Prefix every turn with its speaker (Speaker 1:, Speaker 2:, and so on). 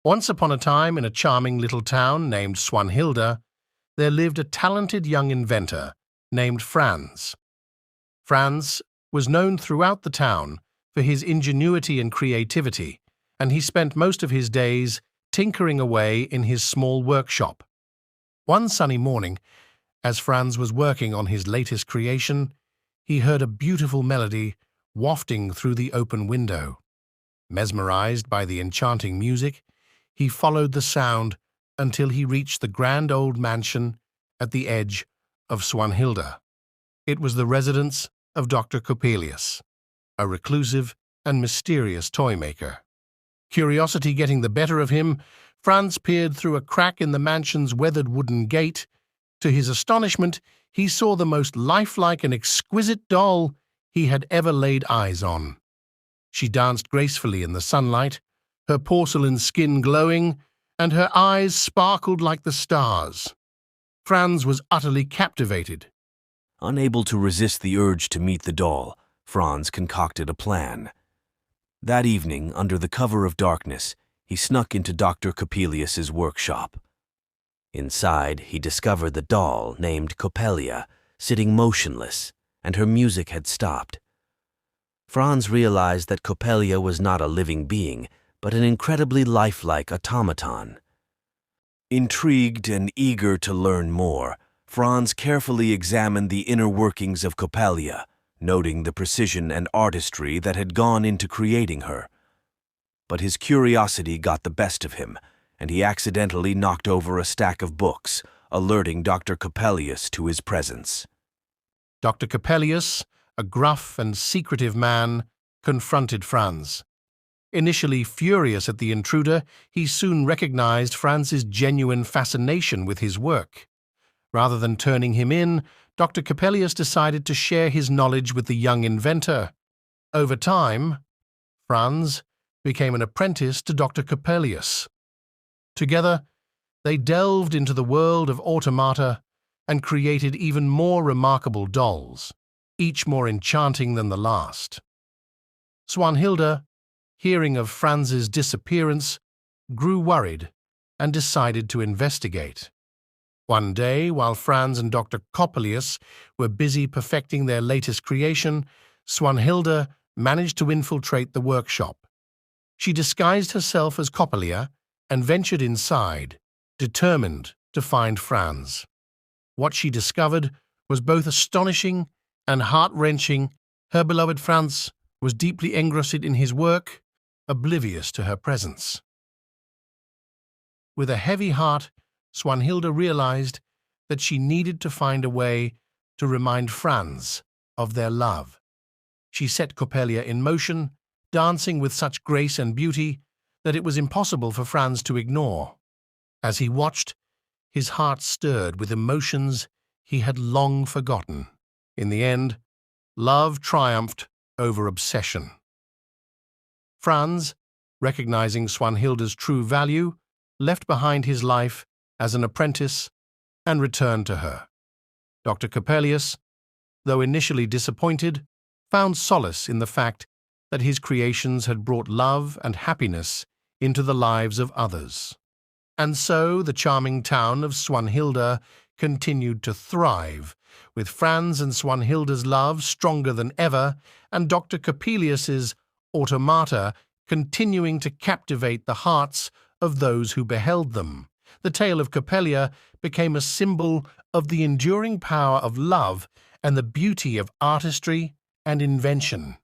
Speaker 1: Once upon a time, in a charming little town named Swanhilda, there lived a talented young inventor named Franz. Franz was known throughout the town for his ingenuity and creativity, and he spent most of his days tinkering away in his small workshop. One sunny morning, as Franz was working on his latest creation, he heard a beautiful melody wafting through the open window. Mesmerized by the enchanting music, he followed the sound until he reached the grand old mansion at the edge of Swanhilda. It was the residence of Dr. Capelius, a reclusive and mysterious toymaker. Curiosity getting the better of him, Franz peered through a crack in the mansion's weathered wooden gate. To his astonishment, he saw the most lifelike and exquisite doll he had ever laid eyes on. She danced gracefully in the sunlight, her porcelain skin glowing, and her eyes sparkled like the stars. Franz was utterly captivated.
Speaker 2: Unable to resist the urge to meet the doll, Franz concocted a plan. That evening, under the cover of darkness, he snuck into Dr. Capelius's workshop. Inside, he discovered the doll named Coopelia sitting motionless, and her music had stopped. Franz realized that Coppelia was not a living being, but an incredibly lifelike automaton. Intrigued and eager to learn more, Franz carefully examined the inner workings of Coppelia, noting the precision and artistry that had gone into creating her. But his curiosity got the best of him, and he accidentally knocked over a stack of books, alerting Dr. Capelius to his presence.
Speaker 1: Dr. Capelius, a gruff and secretive man, confronted Franz. Initially furious at the intruder, he soon recognized Franz's genuine fascination with his work. Rather than turning him in, Dr. Capelius decided to share his knowledge with the young inventor. Over time, Franz became an apprentice to Dr. Capelius. Together, they delved into the world of automata and created even more remarkable dolls, each more enchanting than the last. Swanhilda, hearing of Franz's disappearance, grew worried and decided to investigate. One day, while Franz and Dr. Capelius were busy perfecting their latest creation, Swanhilda managed to infiltrate the workshop. She disguised herself as Coppelia and ventured inside, determined to find Franz. What she discovered was both astonishing and heart-wrenching. Her beloved Franz was deeply engrossed in his work, oblivious to her presence. With a heavy heart, Swanhilda realized that she needed to find a way to remind Franz of their love. She set Coopelia in motion, dancing with such grace and beauty that it was impossible for Franz to ignore. As he watched, his heart stirred with emotions he had long forgotten. In the end, love triumphed over obsession. Franz, recognizing Swanhilda's true value, left behind his life as an apprentice and returned to her. Dr. Capelius, though initially disappointed, found solace in the fact that his creations had brought love and happiness into the lives of others. And so the charming town of Swanhilda continued to thrive, with Franz and Swanhilda's love stronger than ever, and Dr. Capelius's automata continuing to captivate the hearts of those who beheld them. The tale of Coopelia became a symbol of the enduring power of love and the beauty of artistry and invention.